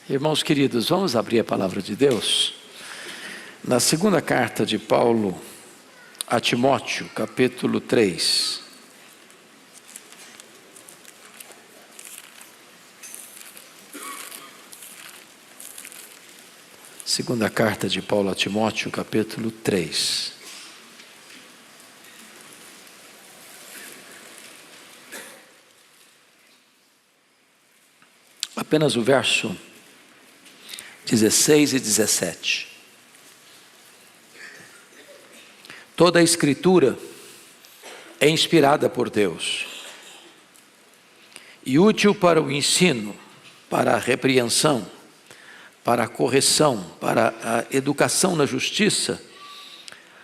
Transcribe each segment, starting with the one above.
Irmãos queridos, vamos abrir a palavra de Deus na segunda carta de Paulo a Timóteo, capítulo 3. Segunda carta de Paulo a Timóteo, capítulo 3. Apenas o verso 16 e 17. Toda a Escritura é inspirada por Deus e útil para o ensino, para a repreensão, para a correção, para a educação na justiça,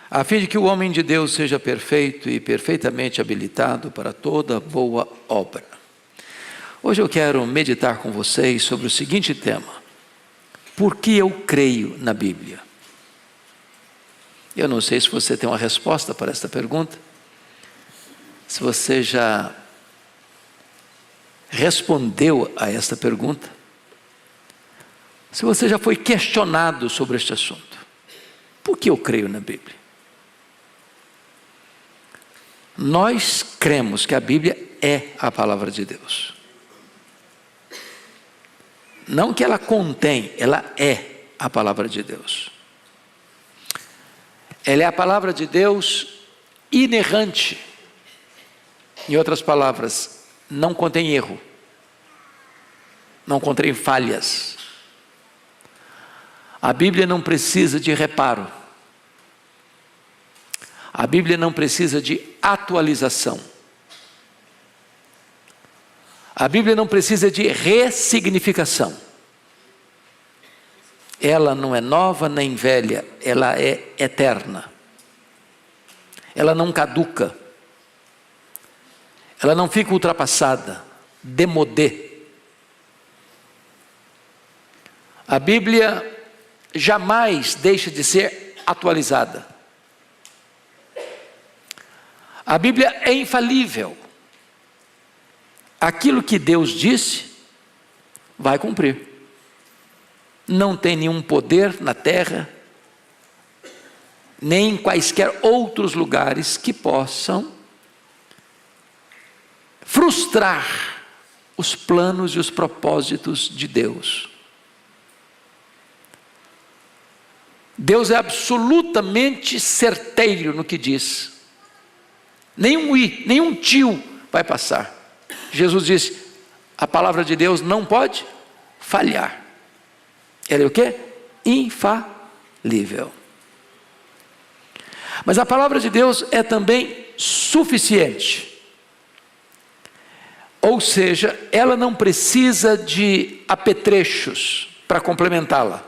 a fim de que o homem de Deus seja perfeito e perfeitamente habilitado para toda boa obra. Hoje eu quero meditar com vocês sobre o seguinte tema: por que eu creio na Bíblia? Eu não sei se você tem uma resposta para esta pergunta, se você já respondeu a esta pergunta, se você já foi questionado sobre este assunto. Por que eu creio na Bíblia? Nós cremos que a Bíblia é a palavra de Deus. Não que ela contém, ela é a palavra de Deus. Ela é a palavra de Deus inerrante. Em outras palavras, não contém erro, não contém falhas. A Bíblia não precisa de reparo. A Bíblia não precisa de atualização. A Bíblia não precisa de ressignificação. Ela não é nova nem velha, ela é eterna. Ela não caduca. Ela não fica ultrapassada, démodé. A Bíblia jamais deixa de ser atualizada. A Bíblia é infalível. Aquilo que Deus disse, vai cumprir. Não tem nenhum poder na terra, nem em quaisquer outros lugares que possam frustrar os planos e os propósitos de Deus. Deus é absolutamente certeiro no que diz. Nenhum tio vai passar. Jesus disse, a palavra de Deus não pode falhar. Ela é o quê? Infalível. Mas a palavra de Deus é também suficiente. Ou seja, ela não precisa de apetrechos para complementá-la.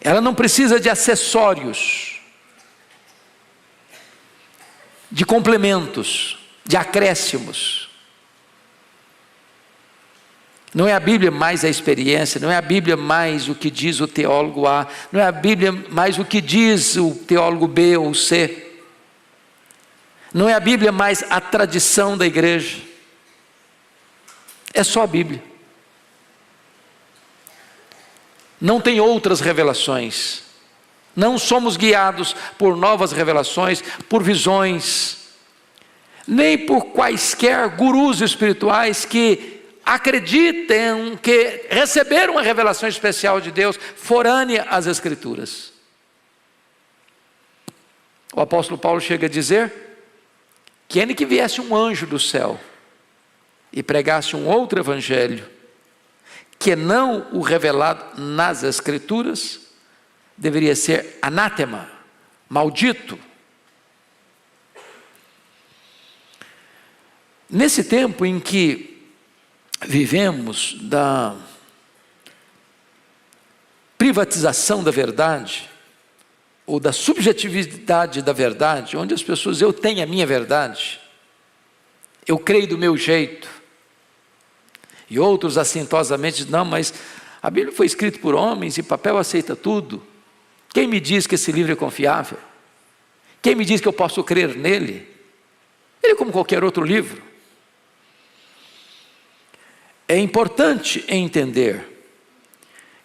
Ela não precisa de acessórios, de complementos, de acréscimos. Não é a Bíblia mais a experiência, não é a Bíblia mais o que diz o teólogo A, não é a Bíblia mais o que diz o teólogo B ou C. Não é a Bíblia mais a tradição da igreja. É só a Bíblia. Não tem outras revelações. Não somos guiados por novas revelações, por visões, nem por quaisquer gurus espirituais que acreditem que receberam uma revelação especial de Deus, forânea às Escrituras. O apóstolo Paulo chega a dizer que ainda que viesse um anjo do céu e pregasse um outro evangelho, que não o revelado nas Escrituras, deveria ser anátema, maldito. Nesse tempo em que vivemos da privatização da verdade, ou da subjetividade da verdade, onde as pessoas, eu tenho a minha verdade, eu creio do meu jeito, e outros assintosamente dizem, não, mas a Bíblia foi escrita por homens e papel aceita tudo. Quem me diz que esse livro é confiável? Quem me diz que eu posso crer nele? Ele é como qualquer outro livro. É importante entender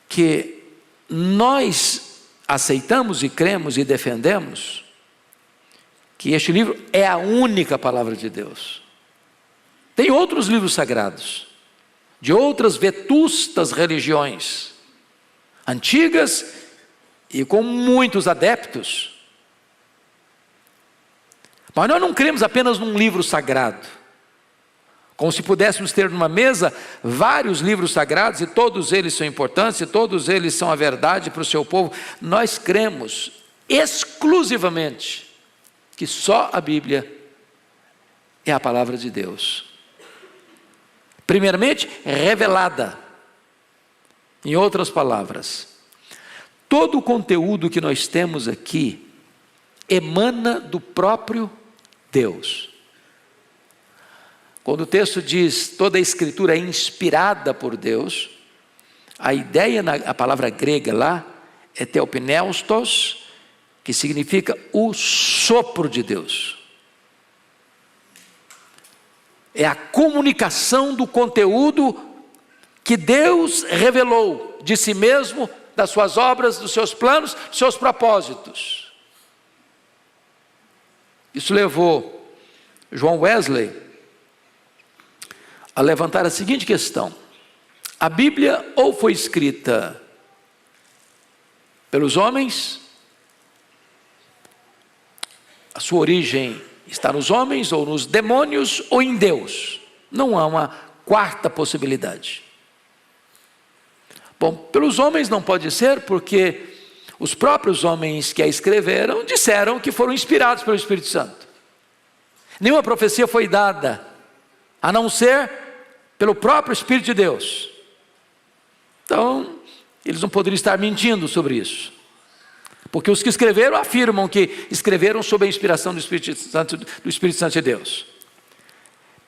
que nós aceitamos e cremos e defendemos que este livro é a única palavra de Deus. Tem outros livros sagrados, de outras vetustas religiões, antigas e com muitos adeptos. Mas nós não cremos apenas num livro sagrado, como se pudéssemos ter numa mesa vários livros sagrados e todos eles são importantes e todos eles são a verdade para o seu povo. Nós cremos exclusivamente que só a Bíblia é a palavra de Deus. Primeiramente, revelada. Em outras palavras, todo o conteúdo que nós temos aqui emana do próprio Deus. Quando o texto diz toda a escritura é inspirada por Deus, a ideia a palavra grega lá é theopneustos, que significa o sopro de Deus. É a comunicação do conteúdo que Deus revelou de si mesmo, das suas obras, dos seus planos, dos seus propósitos. Isso levou John Wesley a levantar a seguinte questão: a Bíblia ou foi escrita pelos homens, a sua origem está nos homens, ou nos demônios, ou em Deus. Não há uma quarta possibilidade. Bom, pelos homens não pode ser, porque os próprios homens que a escreveram disseram que foram inspirados pelo Espírito Santo. Nenhuma profecia foi dada, a não ser pelo próprio Espírito de Deus. Então, eles não poderiam estar mentindo sobre isso, porque os que escreveram afirmam que escreveram sob a inspiração do Espírito Santo de Deus.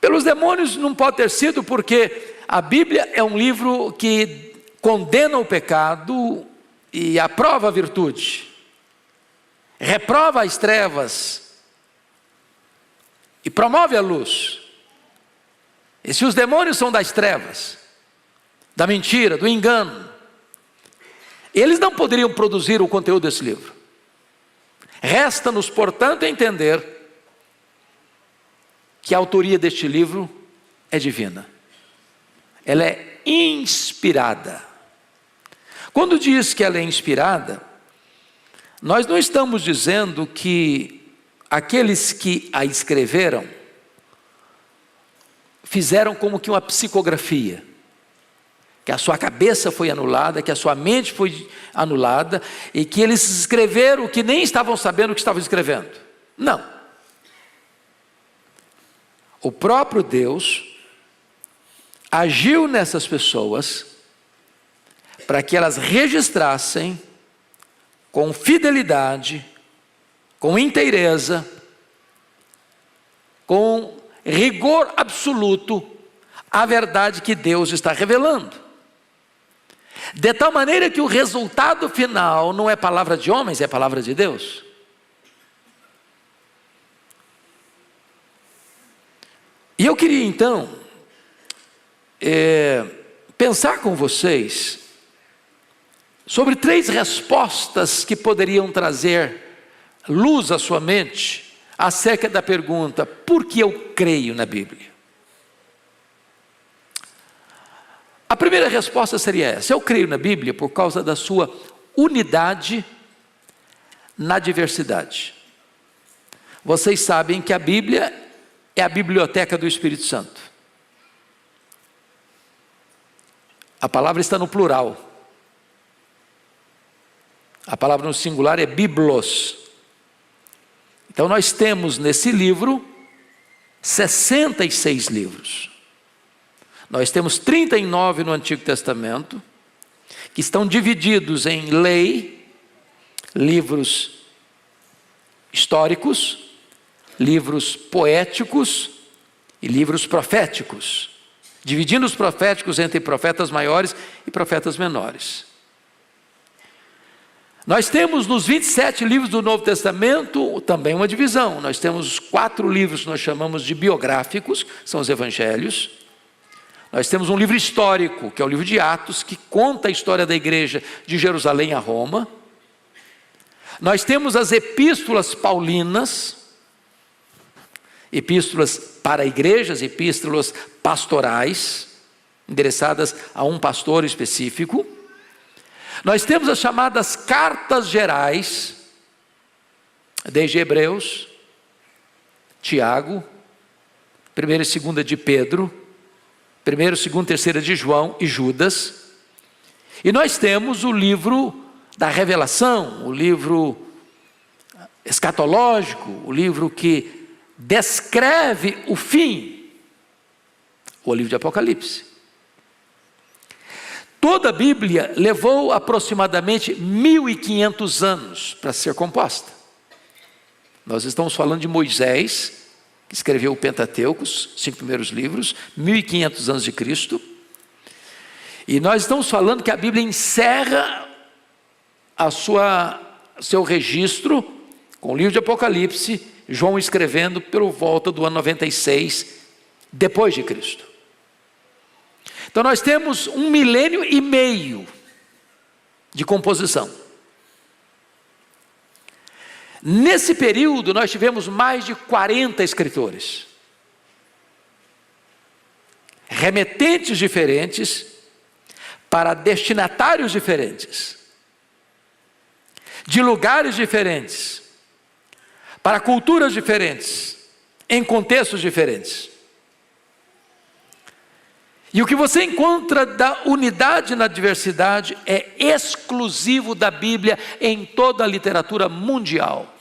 Pelos demônios não pode ter sido, porque a Bíblia é um livro que condena o pecado e aprova a virtude, reprova as trevas e promove a luz. E se os demônios são das trevas, da mentira, do engano, eles não poderiam produzir o conteúdo desse livro. Resta-nos, portanto, entender que a autoria deste livro é divina. Ela é inspirada. Quando diz que ela é inspirada, nós não estamos dizendo que aqueles que a escreveram fizeram como que uma psicografia, que a sua cabeça foi anulada, que a sua mente foi anulada, e que eles escreveram o que nem estavam sabendo o que estavam escrevendo. Não. O próprio Deus agiu nessas pessoas para que elas registrassem com fidelidade, com inteireza, com rigor absoluto, a verdade que Deus está revelando. De tal maneira que o resultado final não é palavra de homens, é palavra de Deus. E eu queria então pensar com vocês sobre 3 respostas que poderiam trazer luz à sua mente acerca da pergunta: por que eu creio na Bíblia? A primeira resposta seria essa: eu creio na Bíblia por causa da sua unidade na diversidade. Vocês sabem que a Bíblia é a biblioteca do Espírito Santo. A palavra está no plural. A palavra no singular é biblos. Então nós temos nesse livro 66 livros. Nós temos 39 no Antigo Testamento, que estão divididos em lei, livros históricos, livros poéticos e livros proféticos, dividindo os proféticos entre profetas maiores e profetas menores. Nós temos nos 27 livros do Novo Testamento também uma divisão. Nós temos 4 livros que nós chamamos de biográficos, são os evangelhos. Nós temos um livro histórico, que é o livro de Atos, que conta a história da igreja de Jerusalém a Roma. Nós temos as epístolas paulinas, epístolas para igrejas, epístolas pastorais, endereçadas a um pastor específico. Nós temos as chamadas cartas gerais, desde Hebreus, Tiago, 1ª e 2ª de Pedro, 1ª, 2ª, 3ª de João e Judas. E nós temos o livro da revelação, o livro escatológico, o livro que descreve o fim, o livro de Apocalipse. Toda a Bíblia levou aproximadamente 1500 anos para ser composta. Nós estamos falando de Moisés, que escreveu o Pentateuco, os 5 primeiros livros, 1500 anos de Cristo. E nós estamos falando que a Bíblia encerra seu registro com o livro de Apocalipse, João escrevendo por volta do ano 96 depois de Cristo. Então nós temos 1,5 milênio de composição. Nesse período nós tivemos mais de 40 escritores, remetentes diferentes para destinatários diferentes, de lugares diferentes, para culturas diferentes, em contextos diferentes. E o que você encontra da unidade na diversidade é exclusivo da Bíblia em toda a literatura mundial.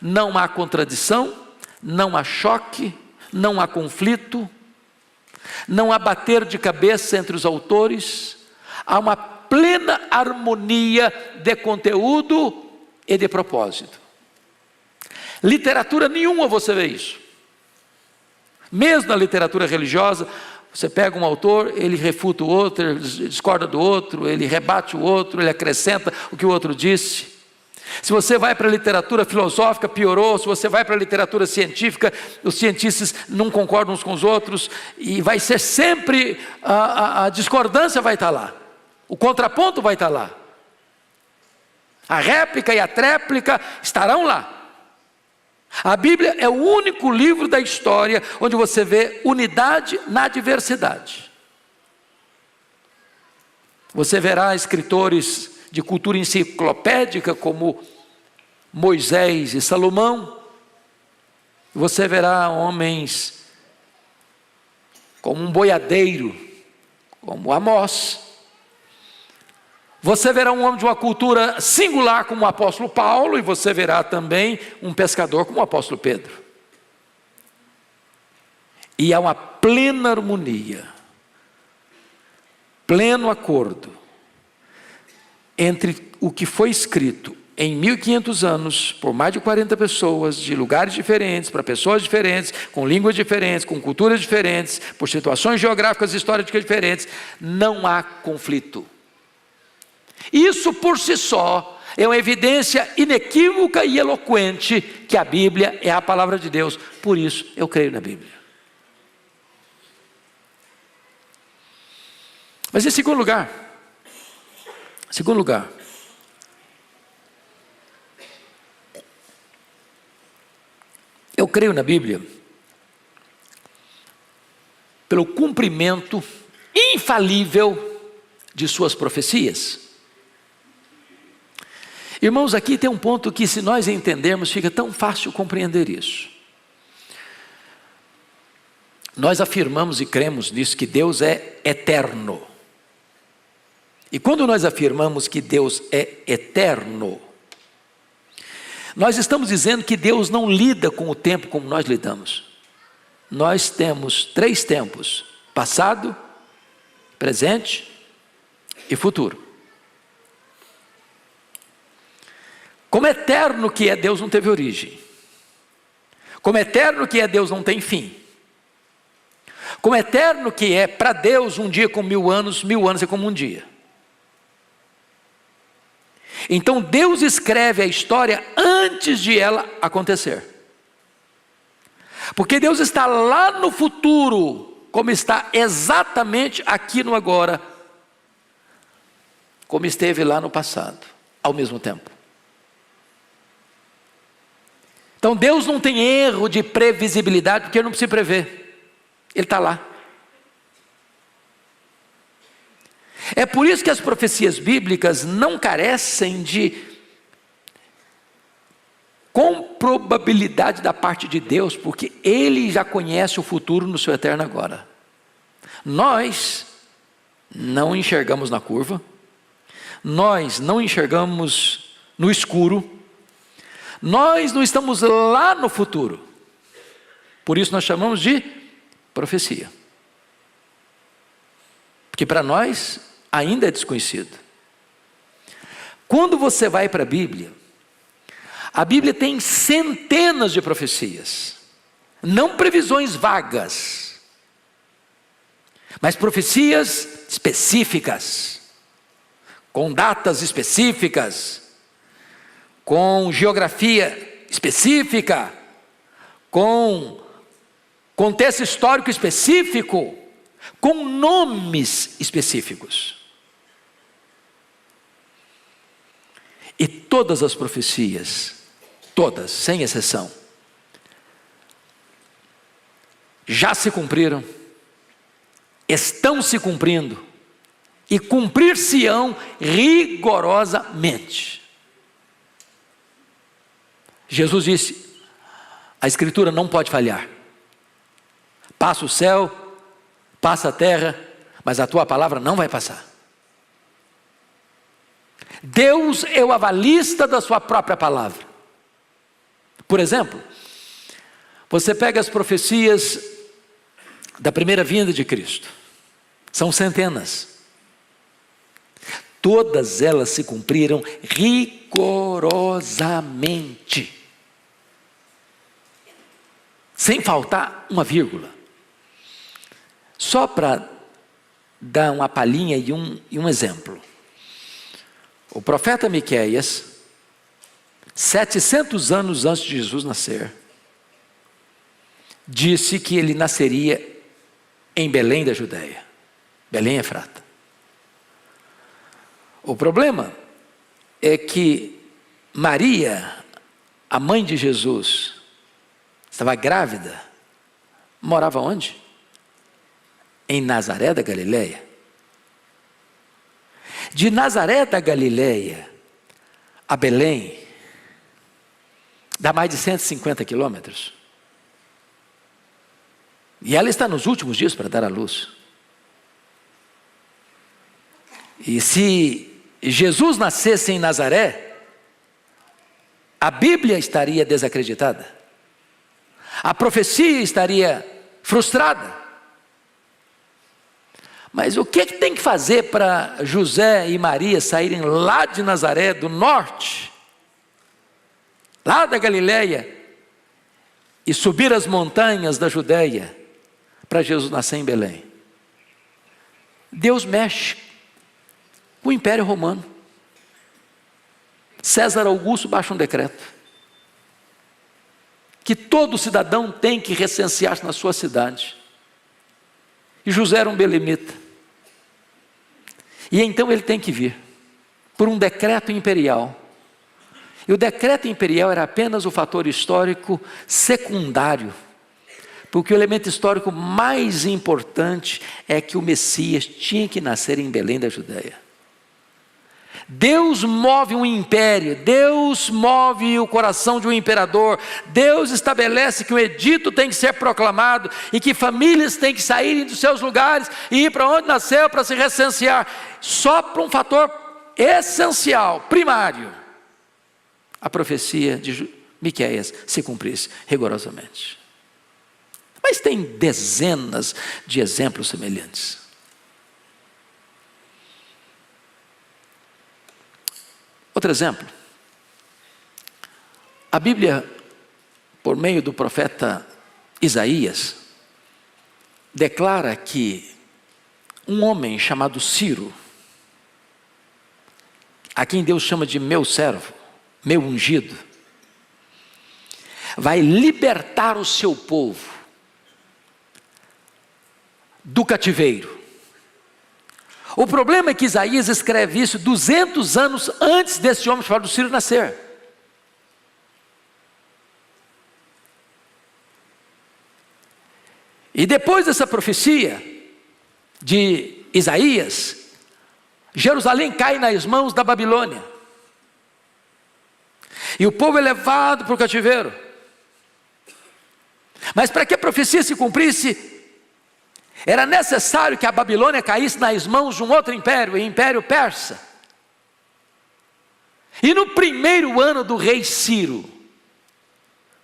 Não há contradição, não há choque, não há conflito, não há bater de cabeça entre os autores, há uma plena harmonia de conteúdo e de propósito. Literatura nenhuma você vê isso. Mesmo na literatura religiosa, você pega um autor, ele refuta o outro, ele discorda do outro, ele rebate o outro, ele acrescenta o que o outro disse. Se você vai para a literatura filosófica, piorou. Se você vai para a literatura científica, os cientistas não concordam uns com os outros, e vai ser sempre, a discordância vai estar lá, o contraponto vai estar lá, a réplica e a tréplica estarão lá. A Bíblia é o único livro da história onde você vê unidade na diversidade. Você verá escritores de cultura enciclopédica como Moisés e Salomão. Você verá homens como um boiadeiro, como Amós. Você verá um homem de uma cultura singular como o apóstolo Paulo, e você verá também um pescador como o apóstolo Pedro. E há uma plena harmonia, pleno acordo entre o que foi escrito em 1500 anos, por mais de 40 pessoas, de lugares diferentes, para pessoas diferentes, com línguas diferentes, com culturas diferentes, por situações geográficas e históricas diferentes. Não há conflito. Isso por si só é uma evidência inequívoca e eloquente que a Bíblia é a palavra de Deus. Por isso eu creio na Bíblia. Mas em segundo lugar, eu creio na Bíblia pelo cumprimento infalível de suas profecias. Irmãos, aqui tem um ponto que, se nós entendermos, fica tão fácil compreender isso. Nós afirmamos e cremos nisso, que Deus é eterno. E quando nós afirmamos que Deus é eterno, nós estamos dizendo que Deus não lida com o tempo como nós lidamos. Nós temos 3 tempos: passado, presente e futuro. Como eterno que é Deus, não teve origem. Como eterno que é Deus, não tem fim. Como eterno que é para Deus um dia com 1000 anos, 1000 anos é como um dia. Então Deus escreve a história antes de ela acontecer. Porque Deus está lá no futuro como está exatamente aqui no agora, como esteve lá no passado, ao mesmo tempo. Então Deus não tem erro de previsibilidade, porque Ele não precisa prever, Ele está lá. É por isso que as profecias bíblicas não carecem de comprobabilidade da parte de Deus, porque Ele já conhece o futuro no seu eterno agora. Nós não enxergamos na curva, nós não enxergamos no escuro, nós não estamos lá no futuro, por isso nós chamamos de profecia, porque para nós ainda é desconhecido. Quando você vai para a Bíblia tem centenas de profecias, não previsões vagas, mas profecias específicas, com datas específicas, com geografia específica, com contexto histórico específico, com nomes específicos. E todas as profecias, todas, sem exceção, já se cumpriram, estão se cumprindo e cumprir-se-ão rigorosamente. Jesus disse: a Escritura não pode falhar. Passa o céu, passa a terra, mas a tua palavra não vai passar. Deus é o avalista da sua própria palavra. Por exemplo, você pega as profecias da primeira vinda de Cristo, são centenas, todas elas se cumpriram rigorosamente, sem faltar uma vírgula. Só para dar uma palhinha e um exemplo, o profeta Miqueias, 700 anos antes de Jesus nascer, disse que ele nasceria em Belém da Judeia, Belém Efrata. O problema é que Maria, a mãe de Jesus, estava grávida, morava onde? Em Nazaré da Galileia. De Nazaré da Galileia a Belém, dá mais de 150 quilômetros. E ela está nos últimos dias para dar à luz. E se Jesus nascesse em Nazaré, a Bíblia estaria desacreditada, a profecia estaria frustrada. Mas o que tem que fazer para José e Maria saírem lá de Nazaré, do norte, lá da Galileia, e subir as montanhas da Judeia, para Jesus nascer em Belém? Deus mexe com o Império Romano. César Augusto baixa um decreto, que todo cidadão tem que recensear-se na sua cidade. E José era um belemita. E então ele tem que vir, por um decreto imperial. E o decreto imperial era apenas o fator histórico secundário, porque o elemento histórico mais importante é que o Messias tinha que nascer em Belém da Judeia. Deus move um império, Deus move o coração de um imperador, Deus estabelece que um edito tem que ser proclamado e que famílias têm que saírem dos seus lugares e ir para onde nasceu para se recensear, só para um fator essencial, primário: a profecia de Miqueias se cumprisse rigorosamente. Mas tem dezenas de exemplos semelhantes. Outro exemplo, a Bíblia, por meio do profeta Isaías, declara que um homem chamado Ciro, a quem Deus chama de meu servo, meu ungido, vai libertar o seu povo do cativeiro. O problema é que Isaías escreve isso 200 anos antes desse homem chamado Ciro nascer. E depois dessa profecia de Isaías, Jerusalém cai nas mãos da Babilônia. E o povo é levado para o cativeiro. Mas para que a profecia se cumprisse, era necessário que a Babilônia caísse nas mãos de um outro império, o Império Persa. E no primeiro ano do rei Ciro,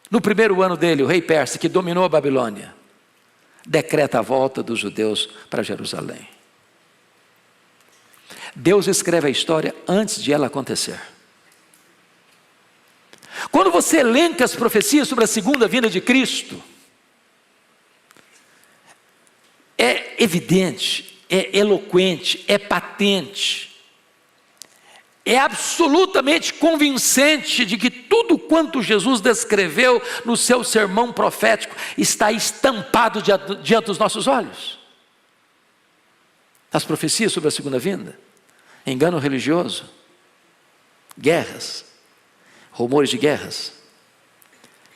no primeiro ano dele, o rei Persa, que dominou a Babilônia, decreta a volta dos judeus para Jerusalém. Deus escreve a história antes de ela acontecer. Quando você elenca as profecias sobre a segunda vinda de Cristo, é evidente, é eloquente, é patente, é absolutamente convincente de que tudo quanto Jesus descreveu no seu sermão profético está estampado diante dos nossos olhos. As profecias sobre a segunda vinda, engano religioso, guerras, rumores de guerras,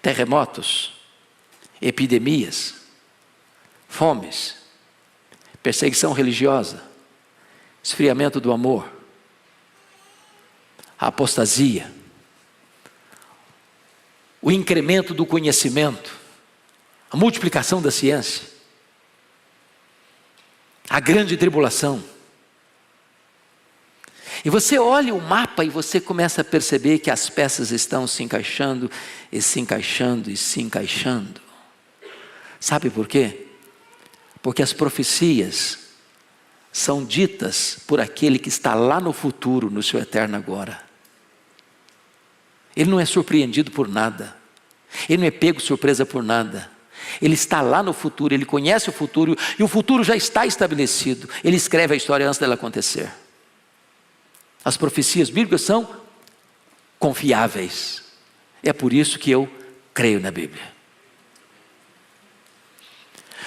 terremotos, epidemias, fomes, perseguição religiosa, esfriamento do amor, a apostasia, o incremento do conhecimento, a multiplicação da ciência, a grande tribulação. E você olha o mapa e você começa a perceber que as peças estão se encaixando, e se encaixando, e se encaixando. Sabe por quê? Porque as profecias são ditas por aquele que está lá no futuro, no seu eterno agora. Ele não é surpreendido por nada. Ele não é pego de surpresa por nada. Ele está lá no futuro, ele conhece o futuro, e o futuro já está estabelecido. Ele escreve a história antes dela acontecer. As profecias bíblicas são confiáveis. É por isso que eu creio na Bíblia.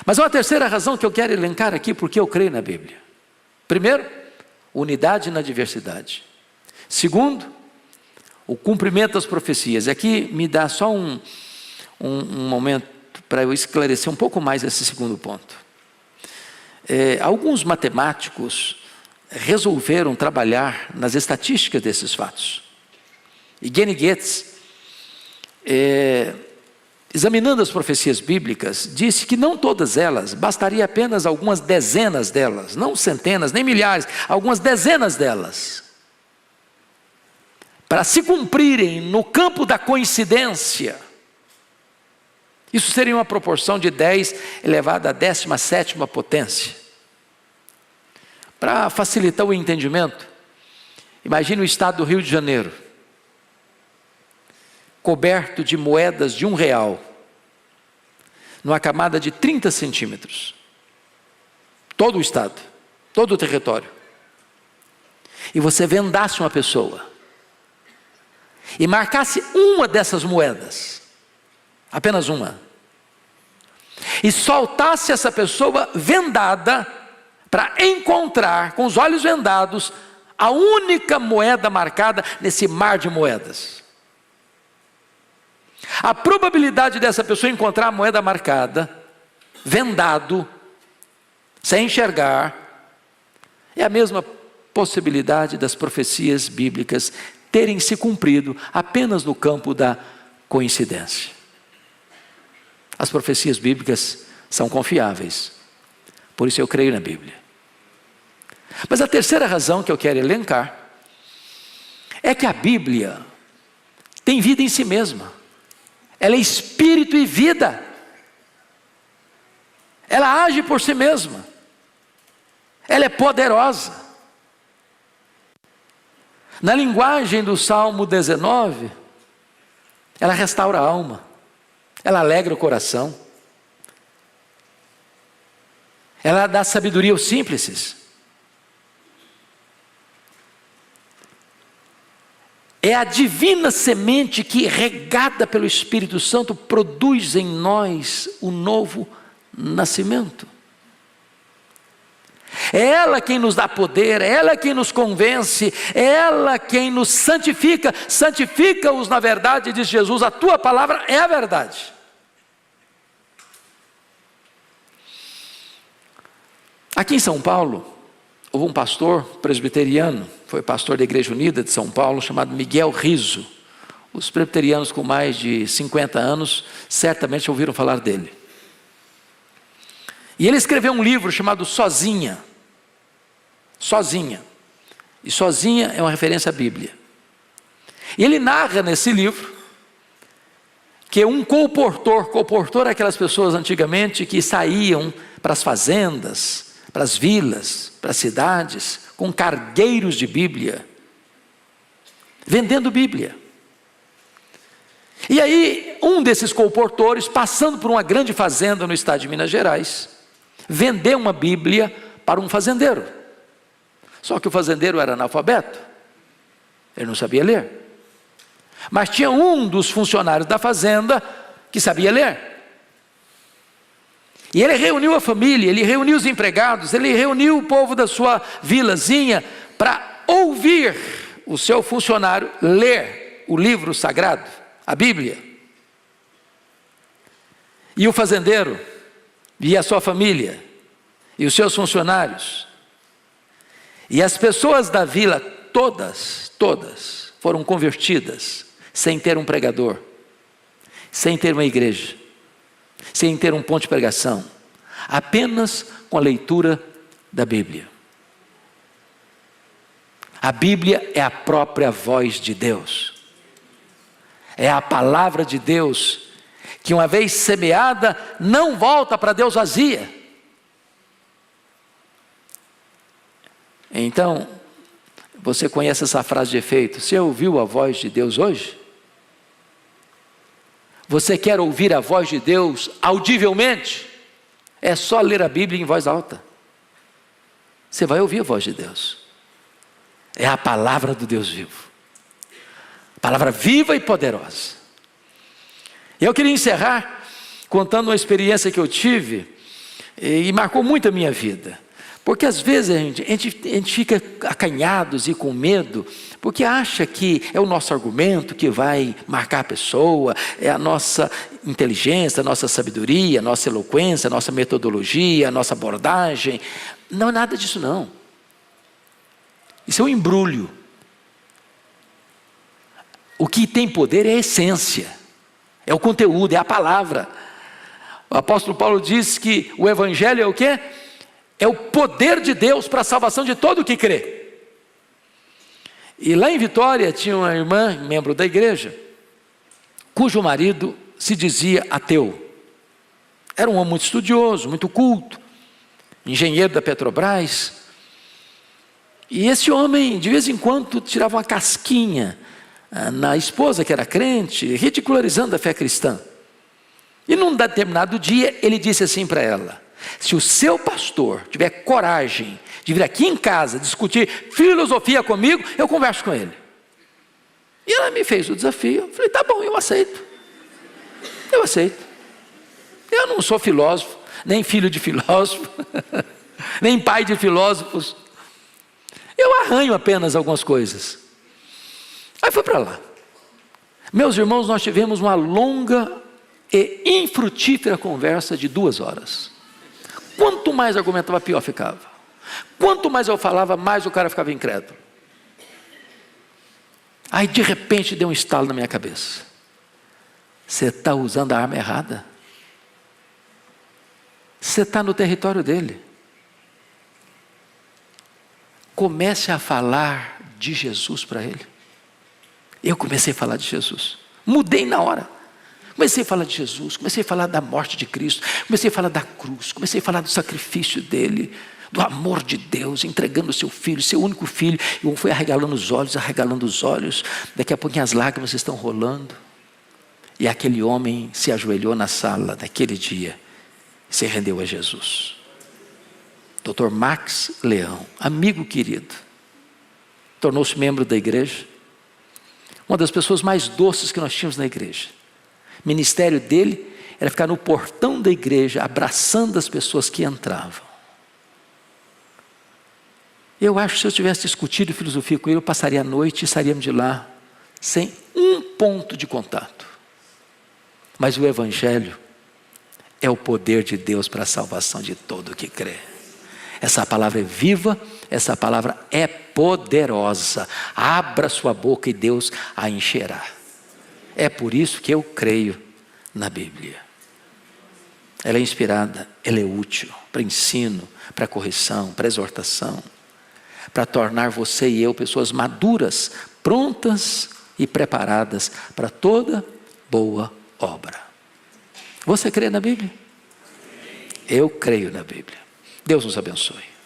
Mas há uma terceira razão que eu quero elencar aqui porque eu creio na Bíblia. Primeiro, unidade na diversidade. Segundo, o cumprimento das profecias. Aqui me dá só um momento para eu esclarecer um pouco mais esse segundo ponto. Alguns matemáticos resolveram trabalhar nas estatísticas desses fatos. E Gene Getz, examinando as profecias bíblicas, disse que não todas elas, bastaria apenas algumas dezenas delas, não centenas, nem milhares, algumas dezenas delas, para se cumprirem no campo da coincidência. Isso seria uma proporção de 10 elevado à 17ª potência. Para facilitar o entendimento, imagine o estado do Rio de Janeiro, coberto de moedas de R$1, numa camada de 30 centímetros. Todo o estado, todo o território. E você vendasse uma pessoa, e marcasse uma dessas moedas, apenas uma, e soltasse essa pessoa vendada, para encontrar, com os olhos vendados, a única moeda marcada nesse mar de moedas. A probabilidade dessa pessoa encontrar a moeda marcada, vendado, sem enxergar, é a mesma possibilidade das profecias bíblicas terem se cumprido apenas no campo da coincidência. As profecias bíblicas são confiáveis, por isso eu creio na Bíblia. Mas a terceira razão que eu quero elencar é que a Bíblia tem vida em si mesma. Ela é espírito e vida. Ela age por si mesma. Ela é poderosa. Na linguagem do Salmo 19, ela restaura a alma. Ela alegra o coração. Ela dá sabedoria aos simples. É a divina semente que, regada pelo Espírito Santo, produz em nós o novo nascimento. É ela quem nos dá poder, é ela quem nos convence, é ela quem nos santifica. Santifica-os na verdade, diz Jesus, a tua palavra é a verdade. Aqui em São Paulo, houve um pastor presbiteriano, foi pastor da Igreja Unida de São Paulo, chamado Miguel Rizzo. Os presbiterianos com mais de 50 anos certamente ouviram falar dele. E ele escreveu um livro chamado Sozinha. Sozinha. E Sozinha é uma referência à Bíblia. E ele narra nesse livro que um colportor é aquelas pessoas antigamente que saíam para as fazendas, para as vilas, para as cidades, com cargueiros de Bíblia, vendendo Bíblia. E aí, um desses colportores, passando por uma grande fazenda no estado de Minas Gerais, vendeu uma Bíblia para um fazendeiro. Só que o fazendeiro era analfabeto, ele não sabia ler. Mas tinha um dos funcionários da fazenda que sabia ler. E ele reuniu a família, ele reuniu os empregados, ele reuniu o povo da sua vilazinha para ouvir o seu funcionário ler o livro sagrado, a Bíblia. E o fazendeiro, e a sua família, e os seus funcionários, e as pessoas da vila, todas foram convertidas, sem ter um pregador, sem ter uma igreja, sem ter um ponto de pregação, apenas com a leitura da Bíblia. A Bíblia é a própria voz de Deus, é a palavra de Deus, que uma vez semeada, não volta para Deus vazia. Então, você conhece essa frase de efeito? Você ouviu a voz de Deus hoje? Você quer ouvir a voz de Deus audivelmente? É só ler a Bíblia em voz alta. Você vai ouvir a voz de Deus. É a palavra do Deus vivo. Palavra viva e poderosa. Eu queria encerrar contando uma experiência que eu tive e marcou muito a minha vida. Porque às vezes a gente fica acanhados e com medo, porque acha que é o nosso argumento que vai marcar a pessoa, é a nossa inteligência, a nossa sabedoria, a nossa eloquência, a nossa metodologia, a nossa abordagem. Não é nada disso não. Isso é um embrulho. O que tem poder é a essência, é o conteúdo, é a palavra. O apóstolo Paulo diz que o evangelho é o quê? É o poder de Deus para a salvação de todo o que crê. E lá em Vitória tinha uma irmã, membro da igreja, cujo marido se dizia ateu. Era um homem muito estudioso, muito culto, engenheiro da Petrobras. E esse homem, de vez em quando, tirava uma casquinha na esposa que era crente, ridicularizando a fé cristã. E num determinado dia, ele disse assim para ela: se o seu pastor tiver coragem de vir aqui em casa discutir filosofia comigo, eu converso com ele. E ela me fez o desafio. Eu falei, tá bom, eu aceito. Eu aceito. Eu não sou filósofo, nem filho de filósofo, nem pai de filósofos. Eu arranho apenas algumas coisas. Aí fui para lá. Meus irmãos, nós tivemos uma longa e infrutífera conversa de 2 horas. Quanto mais argumentava, pior ficava. Quanto mais eu falava, mais o cara ficava incrédulo. Aí de repente deu um estalo na minha cabeça. Você está usando a arma errada. Você está no território dele. Comece a falar de Jesus para ele. Eu comecei a falar de Jesus. Mudei na hora. Comecei a falar de Jesus, comecei a falar da morte de Cristo, comecei a falar da cruz, comecei a falar do sacrifício dele, do amor de Deus, entregando o seu filho, seu único filho. E um foi arregalando os olhos, daqui a pouquinho as lágrimas estão rolando. E aquele homem se ajoelhou na sala naquele dia e se rendeu a Jesus. Dr. Max Leão, amigo querido, tornou-se membro da igreja, uma das pessoas mais doces que nós tínhamos na igreja. O ministério dele era ficar no portão da igreja, abraçando as pessoas que entravam. Eu acho que se eu tivesse discutido filosofia com ele, eu passaria a noite e sairíamos de lá sem um ponto de contato. Mas o Evangelho é o poder de Deus para a salvação de todo o que crê. Essa palavra é viva, essa palavra é poderosa. Abra sua boca e Deus a encherá. É por isso que eu creio na Bíblia. Ela é inspirada, ela é útil para ensino, para correção, para exortação, para tornar você e eu pessoas maduras, prontas e preparadas para toda boa obra. Você crê na Bíblia? Eu creio na Bíblia. Deus nos abençoe.